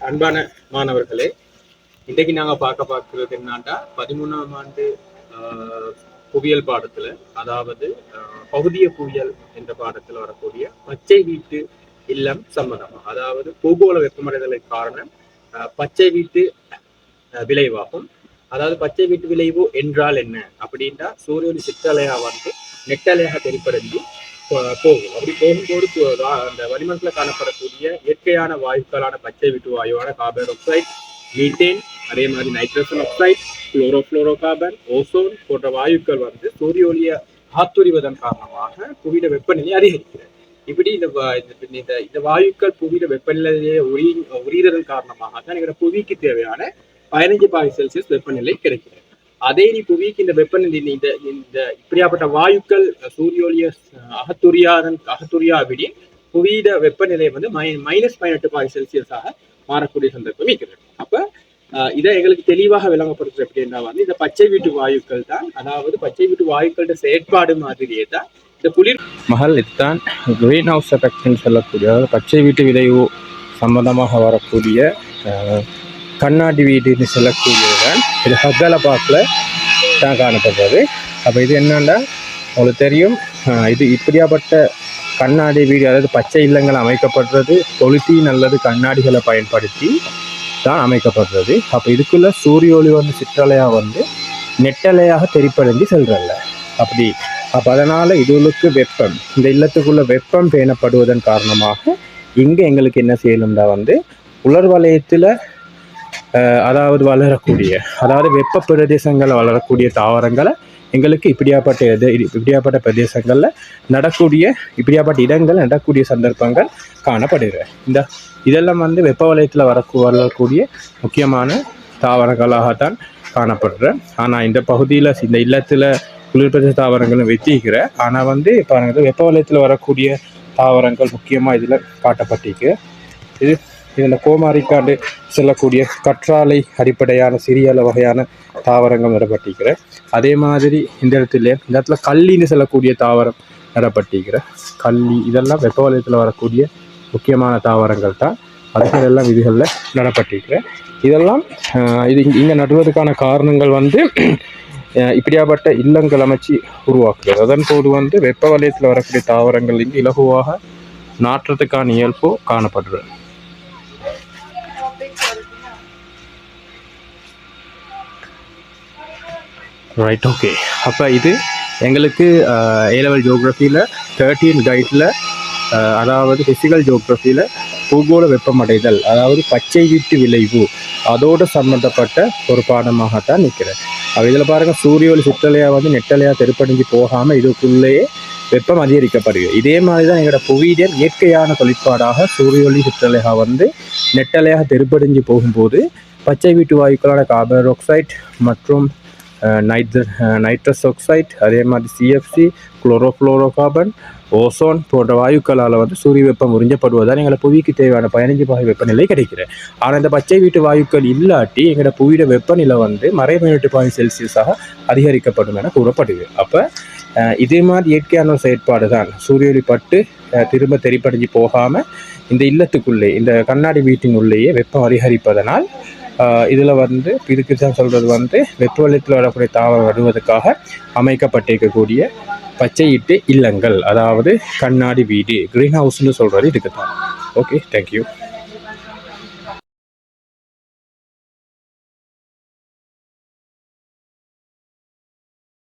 அன்பான மாணவர்களே, இன்றைக்கு நாங்கள் பார்க்கறது என்னன்னா 13ஆம் ஆண்டு புவியியல் பாடத்துல, அதாவது பகுதிய புவியியல் என்ற பாடத்துல வரக்கூடிய பச்சை வீட்டு இல்லம் சம்பந்தமா, அதாவது பூகோள வெப்பமடைதலை காரணம் பச்சை வீட்டு விளைவாகும். அதாவது பச்சை வீட்டு விளைவு என்றால் என்ன அப்படின்னா, சூரியன் சிற்றலையா வந்து நெட்டலையாக தெரிப்படைந்து போகும். அப்படி போகும்போது அந்த வளிமண்டல காணப்படக்கூடிய இயற்கையான வாயுக்களான பச்சை வீட்டு வாயுவான கார்பன் ஆக்சைடு, மீத்தேன், அதே மாதிரி nitrogen oxide, chlorofluoro carbon, ozone போன்ற வாயுக்கள் வந்து சூரிய ஒளியை ஆத்துரிவதன் காரணமாக புவியிட வெப்பநிலை அதிகரிக்கிறது. இப்படி இந்த வாயுக்கள் புவியிட வெப்பநிலையை உரியதன் காரணமாக தான் எங்களோட புவிக்கு தேவையான 15°C வெப்பநிலை கிடைக்கிறது. அதே நீ புவிக்கு இந்த வெப்பநிலை இந்த இப்படியாப்பட்ட வாயுக்கள் சூரிய ஒளியை அகத்துரியாவிடின் புவியிட வெப்பநிலை வந்து -18°C மாறக்கூடிய சந்தர்ப்பம் இருக்கிறது. அப்ப இதை எங்களுக்கு தெளிவாக விளங்கப்படுத்துறது எப்படின்னா வந்து இந்த பச்சை வீட்டு வாயுக்கள் தான், அதாவது பச்சை வீட்டு வாயுக்களோட செயற்பாடு மாதிரியே தான் இந்த குளிர் மகள் இதுதான் கிரீன் ஹவுஸ் எஃபெக்ட்னு சொல்லக்கூடிய, அதாவது பச்சை வீட்டு விளைவு சம்பந்தமாக வரக்கூடிய கண்ணாடி வீடுன்னு சொல்லக்கூடியதுதான் இது ஹக்கல பார்க்கில் தான் காணப்படுறது. அப்போ இது என்னன்னா உங்களுக்கு தெரியும், இது இப்படியாப்பட்ட கண்ணாடி வீடு, அதாவது பச்சை இல்லங்கள் அமைக்கப்படுறது பொலித்தீன் அல்லது கண்ணாடிகளை பயன்படுத்தி தான் அமைக்கப்படுறது. அப்போ இதுக்குள்ள சூரிய ஒளி வந்து சிற்றலையாக வந்து நெட்டலையாக தெரிப்படைஞ்சு செல்றல்ல அப்போ அதனால் இதுகளுக்கு வெப்பம், இந்த இல்லத்துக்குள்ள வெப்பம் பேணப்படுவதன் காரணமாக இங்கே எங்களுக்கு என்ன செய்யணும்னா வந்து உலர் வலயத்தில் அதாவது அதாவது வெப்ப பிரதேசங்களில் வளரக்கூடிய தாவரங்களை எங்களுக்கு இப்படியாப்பட்ட பிரதேசங்களில் இப்படியாப்பட்ட இடங்கள் நடக்கூடிய சந்தர்ப்பங்கள் காணப்படுகிறது. இதெல்லாம் வந்து வெப்ப வலயத்தில் வளரக்கூடிய முக்கியமான தாவரங்களாகத்தான் காணப்படுற. ஆனால் இந்த பகுதியில் இந்த இல்லத்தில் குளிர்பிரதேச தாவரங்களும் வெற்றிக்கிற. ஆனால் வந்து இப்போ வெப்ப வலயத்தில் வரக்கூடிய தாவரங்கள் முக்கியமாக இதில் காட்டப்பட்டிருக்கு. இதில் கோமாரிக்காண்டு சொல்லக்கூடிய கற்றாழை அடிப்படையான சிறிய வகையான தாவரங்கள் நடப்பட்டிருக்கிற. அதே மாதிரி இந்த இடத்துல கல்லின்னு சொல்லக்கூடிய தாவரம் நடப்பட்டிருக்கிற. கல்லி இதெல்லாம் வெப்ப வலயத்தில் வரக்கூடிய முக்கியமான தாவரங்கள் தான். அதுகள் எல்லாம் விதிகளில் நடப்பட்டிருக்கிற. இதெல்லாம் இங்கே நடுவதற்கான காரணங்கள் வந்து இப்படியாப்பட்ட இல்லங்கள் அமைச்சு உருவாக்குறது. அதன் போது வந்து வெப்ப வலயத்தில் வரக்கூடிய தாவரங்கள் இங்கு இலகுவாக நாற்றத்துக்கான இயல்பு காணப்படுறது. Right, okay. அப்போ இது எங்களுக்கு A-level ஜியோகிரஃபியில் 13 கைடில், அதாவது ஃபிசிக்கல் ஜியோகிரஃபியில் பூகோள வெப்பமடைதல், அதாவது பச்சை வீட்டு விளைவு அதோடு சம்மந்தப்பட்ட ஒரு பாடமாகத்தான் நிற்கிறேன். இதில் பாருங்கள், சூரிய ஒளி சிற்றலையாக வந்து நெட்டலையாக தெருப்படைஞ்சு போகாமல் இதுக்குள்ளேயே வெப்பம் அதிகரிக்கப்படுகிறது. இதே மாதிரி தான் எங்களோட புவியியல் இயற்கையான தொழிற்பாடாக சூரிய ஒளி சிற்றலையாக வந்து நெட்டலையாக தெருப்படைஞ்சு போகும்போது பச்சை வீட்டு வாயுக்களான கார்பன் ஆக்சைடு மற்றும் நைட்ரஸ் ஆக்சைடு, அதே மாதிரி CFC, குளோரோஃப்ளோரோ கார்பன், ஓசோன் போன்ற வாயுக்களால் வந்து சூரிய வெப்பம் உறிஞ்சப்படுவதால் எங்களை புவிக்கு தேவையான 15 வெப்பநிலை கிடைக்கிறது. ஆனால் இந்த பச்சை வீட்டு வாயுக்கள் இல்லாட்டி எங்களோட புவியிட வெப்பநிலை வந்து -18°C அதிகரிக்கப்படும் என கூறப்படுது. அப்போ இதே மாதிரி இயற்கையான ஒரு செயற்பாடு தான் சூரிய ஒளி பட்டு திரும்ப தெரிப்படைஞ்சு போகாமல் இந்த இல்லத்துக்குள்ளே, இந்த கண்ணாடி வீட்டின் உள்ளேயே வெப்பம் அதிகரிப்பதனால் இதில் வந்து இதுக்கு தான் சொல்கிறது வந்து வெப்ப வலயத்தில் வரக்கூடிய தாவரம் வருவதற்காக அமைக்கப்பட்டிருக்கக்கூடிய பச்சையிட்டு இல்லங்கள், அதாவது கண்ணாடி வீடு, கிரீன் ஹவுஸ்ன்னு சொல்கிறது இதுக்கு தான். Okay, thank you.